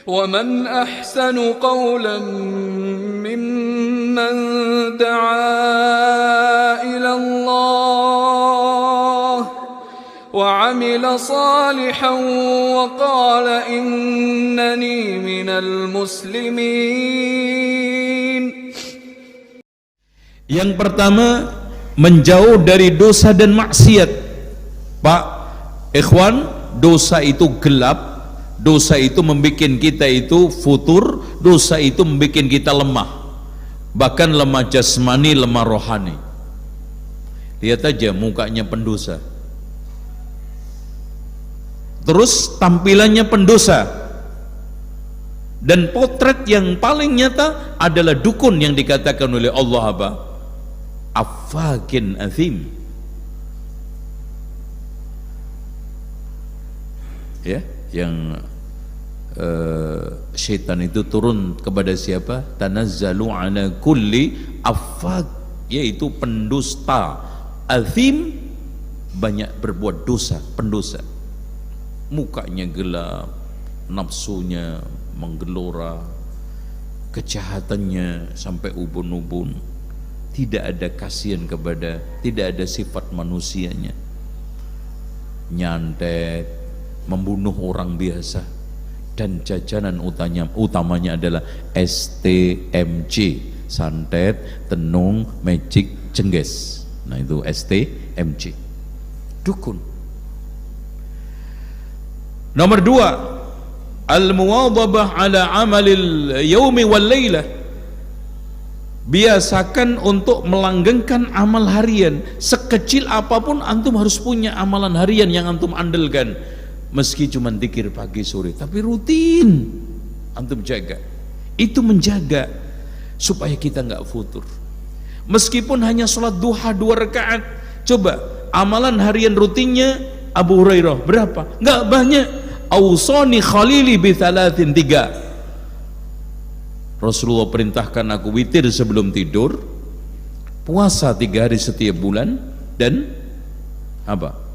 ومن أحسن قولا ممن دعا إلى الله وعمل صالحا وقال إنني من المسلمين. Yang pertama, menjauh dari dosa dan maksiat. Pak, ikhwan, dosa itu gelap. Dosa itu membuat kita itu futur, dosa itu membuat kita lemah, bahkan lemah jasmani, lemah rohani. Lihat aja mukanya pendosa, terus tampilannya pendosa, dan potret yang paling nyata adalah dukun yang dikatakan oleh Allah apa? Affakin azim. Ya, yang syaitan itu turun kepada siapa? Tanazzalu ala kulli affak, yaitu pendusta, azim, banyak berbuat dosa, pendosa. Mukanya gelap, nafsunya menggelora, kejahatannya sampai ubun-ubun, tidak ada kasihan kepada, tidak ada sifat manusianya, nyantet, membunuh orang biasa, dan jajanan utamanya adalah STMJ, santet, tenung, magic, cengges. Nah itu STMJ, dukun. Nomor 2, al-muwadhabah ala amalil yaumi wal laylah. Biasakan untuk melanggengkan amal harian. Sekecil apapun antum harus punya amalan harian yang antum andalkan. Meski cuma zikir pagi sore, tapi rutin antum jaga. Itu menjaga supaya kita nggak futur. Meskipun hanya sholat duha 2 rakaat, coba amalan harian rutinnya Abu Hurairah berapa? Nggak banyak. Ausani khalili bi 3. Rasulullah perintahkan aku witir sebelum tidur, puasa 3 hari setiap bulan, dan apa?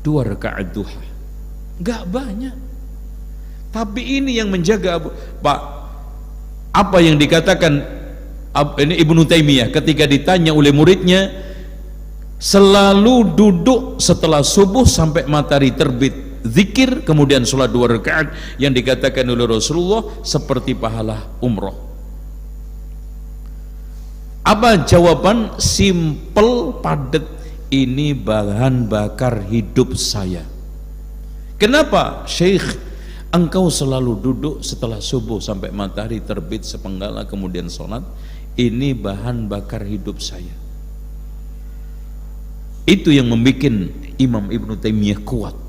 2 rakaat duha. Gak banyak, tapi ini yang menjaga. Pak, apa yang dikatakan ini Ibnu Taimiyah ketika ditanya oleh muridnya, selalu duduk setelah subuh sampai matahari terbit, zikir, kemudian sholat 2 rakaat, yang dikatakan oleh Rasulullah seperti pahala umroh. Apa jawaban? Simple, padat. Ini bahan bakar hidup saya. Kenapa? Syekh, engkau selalu duduk setelah subuh sampai matahari terbit sepenggala kemudian sholat. Ini bahan bakar hidup saya. Itu yang membuat Imam Ibnu Taimiyah kuat,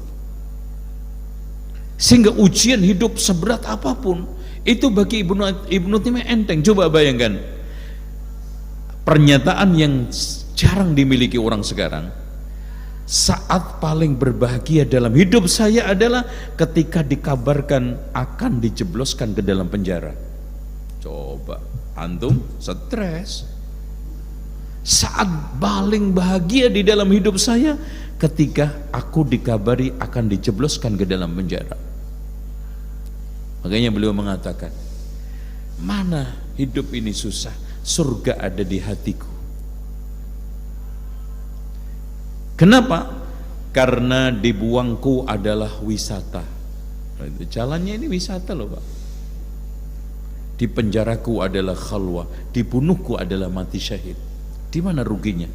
sehingga ujian hidup seberat apapun itu bagi Ibnu Taimiyah enteng. Coba bayangkan pernyataan yang jarang dimiliki orang sekarang. Saat paling berbahagia dalam hidup saya adalah ketika dikabarkan akan dijebloskan ke dalam penjara. Coba antum stres. Saat paling bahagia di dalam hidup saya ketika aku dikabari akan dijebloskan ke dalam penjara. Makanya beliau mengatakan, mana hidup ini susah, surga ada di hatiku. Kenapa? Karena dibuangku adalah wisata. Jalannya ini wisata loh Pak. Di penjaraku adalah khalwah, dibunuhku adalah mati syahid. Di mana ruginya?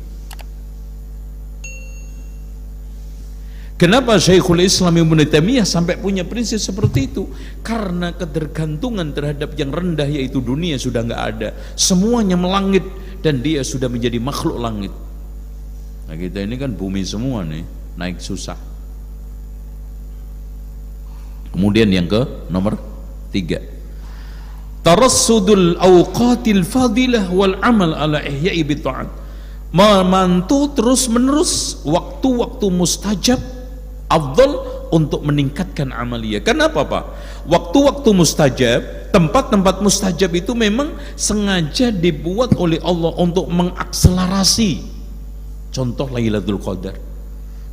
Kenapa Syekhul Islam Ibnu Taimiyah sampai punya prinsip seperti itu? Karena ketergantungan terhadap yang rendah, yaitu dunia, sudah nggak ada. Semuanya melangit dan dia sudah menjadi makhluk langit. Nah kita ini kan bumi semua nih, naik susah. Kemudian yang ke nomor 3, tarassudul awqatil fadilah wal amal ala ihya'i bitta'at. Memantu terus menerus waktu-waktu mustajab, afdal untuk meningkatkan amalia. Kenapa Pak? Waktu-waktu mustajab, tempat-tempat mustajab itu memang sengaja dibuat oleh Allah untuk mengakselerasi. Contoh Lailatul Qadar,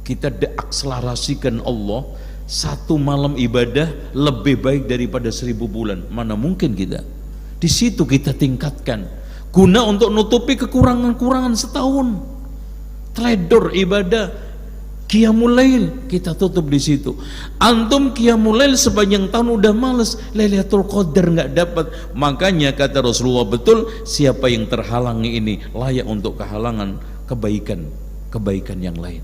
kita deakselerasikan Allah satu malam ibadah lebih baik daripada 1000 bulan. Mana mungkin kita? Di situ kita tingkatkan, guna untuk nutupi kekurangan-kekurangan setahun. Teledor ibadah, qiyamul lail kita tutup di situ. Antum qiyamul lail sepanjang tahun udah males, Lailatul Qadar nggak dapat. Makanya kata Rasulullah, betul, siapa yang terhalangi ini layak untuk kehalangan kebaikan yang lain.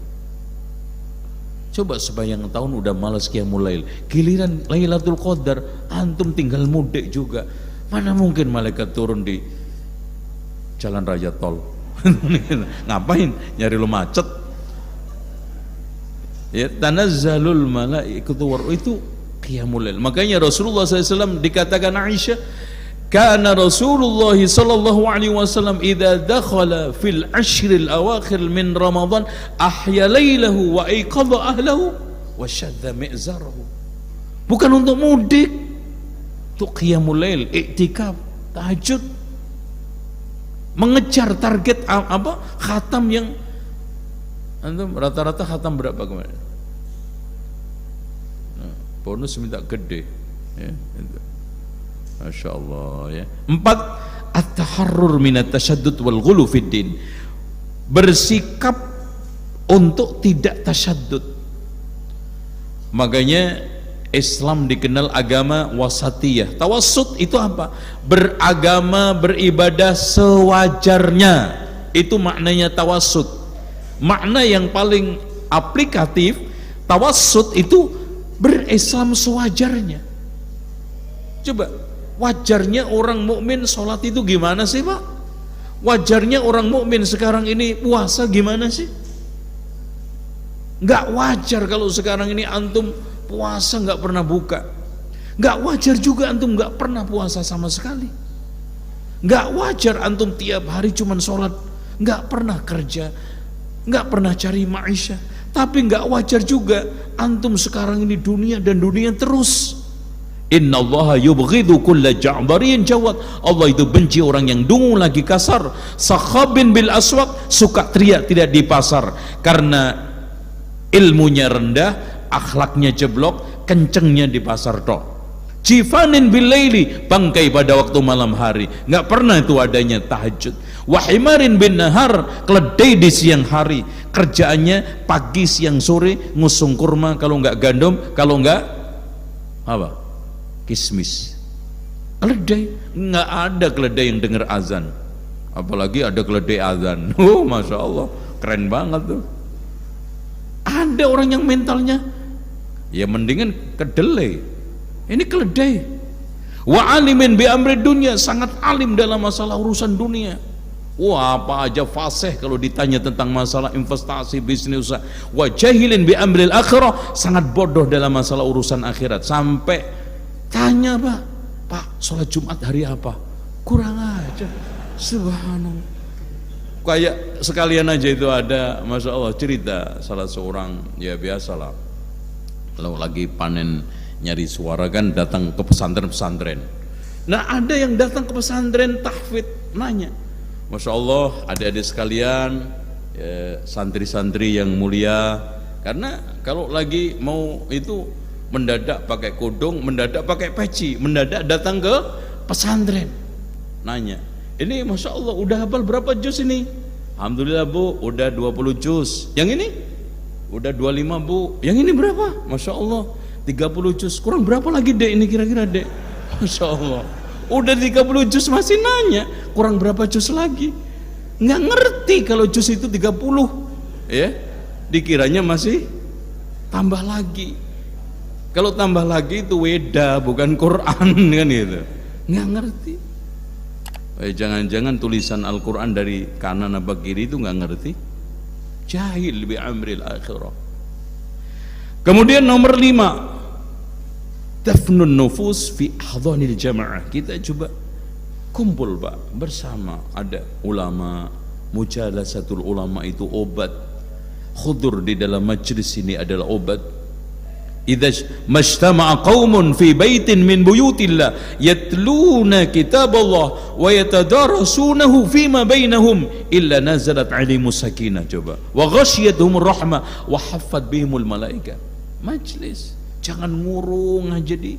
Coba sepanjang tahun udah males qiyamul lail, giliran Lailatul Qadar antum tinggal mudik juga. Mana mungkin malaikat turun di jalan raya tol. Ngapain nyari lu macet? Ya, tanazzalul malaikatu war, itu qiyamul lail. Makanya Rasulullah SAW dikatakan Aisyah, kana Rasulullah sallallahu alaihi wasallam idza dakhala fil ashril awakhir min Ramadan ahya lailahu wa aiqadha ahlahu wa shadda mi'zarahu. Bukan untuk mudik, untuk qiyamul lail, iktikaf, tahajud, mengejar target apa? Khatam yang antum rata-rata khatam berapa kemarin? Nah, bonus minta gede, ya, itu. Masya Allah, ya. 4, at-taharrur minat tasyaddud wal ghulu fid din. Bersikap untuk tidak tasyaddud. Makanya Islam dikenal agama wasatiyah. Tawassut itu apa? Beragama, beribadah sewajarnya. Itu maknanya tawassut. Makna yang paling aplikatif, tawassut itu berislam sewajarnya. Coba, wajarnya orang mukmin sholat itu gimana sih, Pak? Wajarnya orang mukmin sekarang ini puasa gimana sih? Nggak wajar kalau sekarang ini antum puasa nggak pernah buka. Nggak wajar juga antum nggak pernah puasa sama sekali. Nggak wajar antum tiap hari cuman sholat, nggak pernah kerja, nggak pernah cari maisha. Tapi nggak wajar juga antum sekarang ini dunia dan dunia terus. Innallaha yubghidu kulla ja'barin jawad. Allah itu benci orang yang dungu lagi kasar, sakhabin bil aswaq, suka teriak tidak di pasar karena ilmunya rendah, akhlaknya jeblok, kencengnya di pasar tok. Jifanin bil laili, bangkai pada waktu malam hari, nggak pernah itu adanya tahajud. Wahimarin bin nahar, keledai di siang hari, kerjaannya pagi siang sore ngusung kurma, kalau nggak gandum, kalau nggak apa? Kismis. Keledai, nggak ada keledai yang dengar azan, apalagi ada keledai azan. Oh, masya Allah, keren banget tuh. Ada orang yang mentalnya ya mendingan kedelai, ini keledai. Wa alimin bi amri dunya, sangat alim dalam masalah urusan dunia. Wah, apa aja fasih kalau ditanya tentang masalah investasi, bisnis, usaha. Wa jahilin bi amril akhirah, sangat bodoh dalam masalah urusan akhirat. Sampai tanya, Pak, sholat Jumat hari apa? Kurang aja. Subhanallah. Kayak sekalian aja itu ada, masya Allah, cerita salah seorang, ya biasalah, kalau lagi panen nyari suara kan datang ke pesantren-pesantren. Nah, ada yang datang ke pesantren tahfidz, nanya, masya Allah, adik-adik sekalian, ya, santri-santri yang mulia, karena kalau lagi mau itu mendadak pakai kudung, mendadak pakai peci, mendadak datang ke pesantren, nanya, ini masya Allah udah hafal berapa juz ini? Alhamdulillah Bu, udah 20 juz. Yang ini? Udah 25 Bu. Yang ini berapa? Masya Allah 30 juz. Kurang berapa lagi Dek ini kira-kira Dek? Masya Allah, udah 30 juz masih nanya kurang berapa juz lagi. Nggak ngerti kalau juz itu 30, ya, dikiranya masih tambah lagi. Kalau tambah lagi itu weda, bukan Quran kan gitu. Nggak ngerti. Jangan-jangan tulisan Al-Quran dari kanan apa kiri itu nggak ngerti. Jahil bi amril akhirah. Kemudian nomor 5, dafnun nufus fi ahdhanil jamaah. Kita coba kumpul Pak bersama, ada ulama, mujalasatul ulama itu obat. Khudur di dalam majlis ini adalah obat. Idza majtama'a qaumun fi baitin min buyutillah yatluna kitaballah wa yatadarasunahu fima bainahum illa nazalat 'alaihimus sakinah, coba, wa ghasyiyatuhumur rahmah wa haffat bihimul malaika. Majlis, Jangan ngurung aja di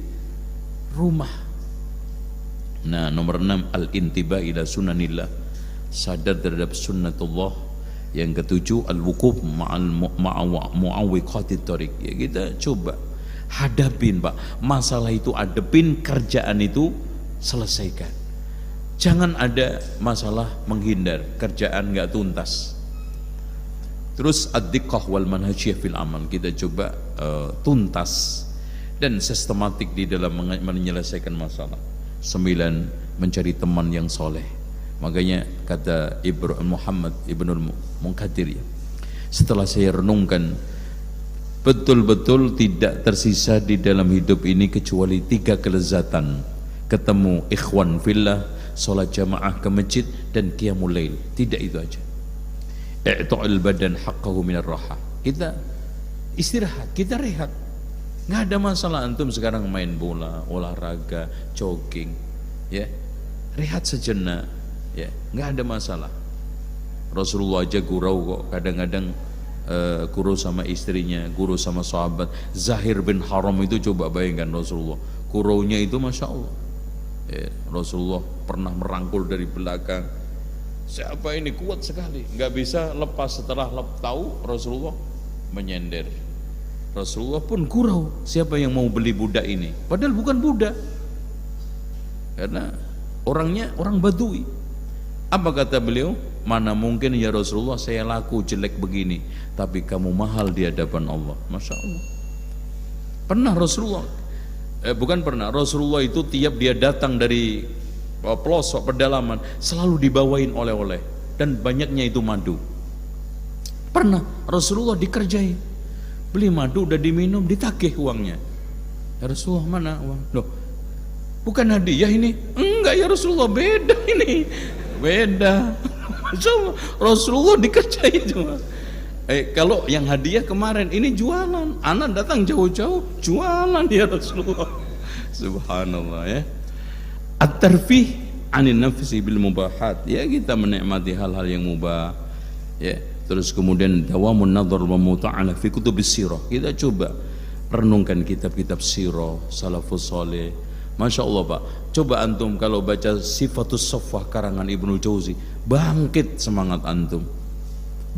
rumah. Nah, nomor 6, al-intiba ila sunanillah, sadar terhadap sunnatullah. Yang ketujuh, al-wuquf mu'awwiqatit thariq. Ya, kita coba hadapin, Pak, masalah itu hadapin, kerjaan itu selesaikan. Jangan ada masalah menghindar, kerjaan nggak tuntas. Terus ad-diqqah wal manhajiyah fil amal, kita coba tuntas dan sistematik di dalam menyelesaikan masalah. 9, mencari teman yang soleh. Makanya kata Muhammad Ibnul Munkadir, ya, setelah saya renungkan, betul-betul tidak tersisa di dalam hidup ini kecuali 3 kelezatan: ketemu ikhwan fillah, sholat jamaah ke masjid, dan qiyamul lail. Tidak itu aja. I'ta'il badan haqqahu minar raha. Kita istirahat, kita rehat. Nggak ada masalah antum sekarang main bola, olahraga, jogging, ya, rehat sejenak, ya, nggak ada masalah. Rasulullah aja gurau kok, kadang-kadang guru sama istrinya, guru sama sahabat. Zahir bin Haram itu, coba bayangkan Rasulullah, guraunya itu Masya Allah, ya, Rasulullah pernah merangkul dari belakang. Siapa ini kuat sekali, nggak bisa lepas. Setelah tahu Rasulullah menyender. Rasulullah pun gurau, siapa yang mau beli budak ini? Padahal bukan budak, karena orangnya orang Badui. Apa kata beliau? Mana mungkin ya Rasulullah saya laku jelek begini, tapi kamu mahal di hadapan Allah. Masya Allah. Pernah Rasulullah, Rasulullah itu tiap dia datang dari pelosok pedalaman selalu dibawain oleh-oleh, dan banyaknya itu madu. Pernah Rasulullah dikerjai, beli madu, udah diminum, ditagih uangnya. Ya Rasulullah, mana uang? Loh, bukan hadiah ini? Enggak ya Rasulullah, beda ini, beda. Rasulullah dikerjai cuma. Kalau yang hadiah kemarin, ini jualan. Anak datang jauh-jauh, jualan ya Rasulullah. Subhanallah, ya. At-tarfih anin nafsi bil mubahat, ya, kita menikmati hal-hal yang mubah, ya. Terus kemudian dawamun nadhar wa muta'ala fi kutubis sirah, kita coba renungkan kitab-kitab sirah salafus saleh. Masya Allah, Pak, coba antum kalau baca Sifatus Saffah karangan Ibnu Jauzi, bangkit semangat antum.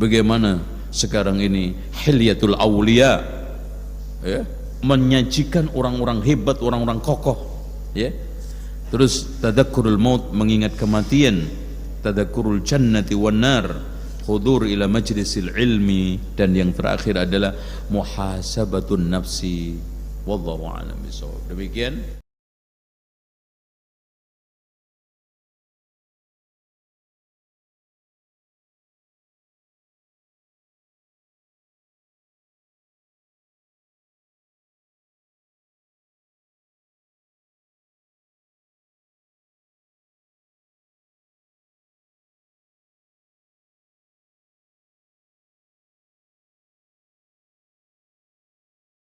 Bagaimana sekarang ini Hilyatul Auliya, ya, menyajikan orang-orang hebat, orang-orang kokoh, ya. Terus tadakkurul maut, mengingat kematian, tadakkurul jannati wan nar, hudur ila majlisil ilmi, dan yang terakhir adalah muhasabatun nafsi. Wallahu a'lam bishawab. Demikian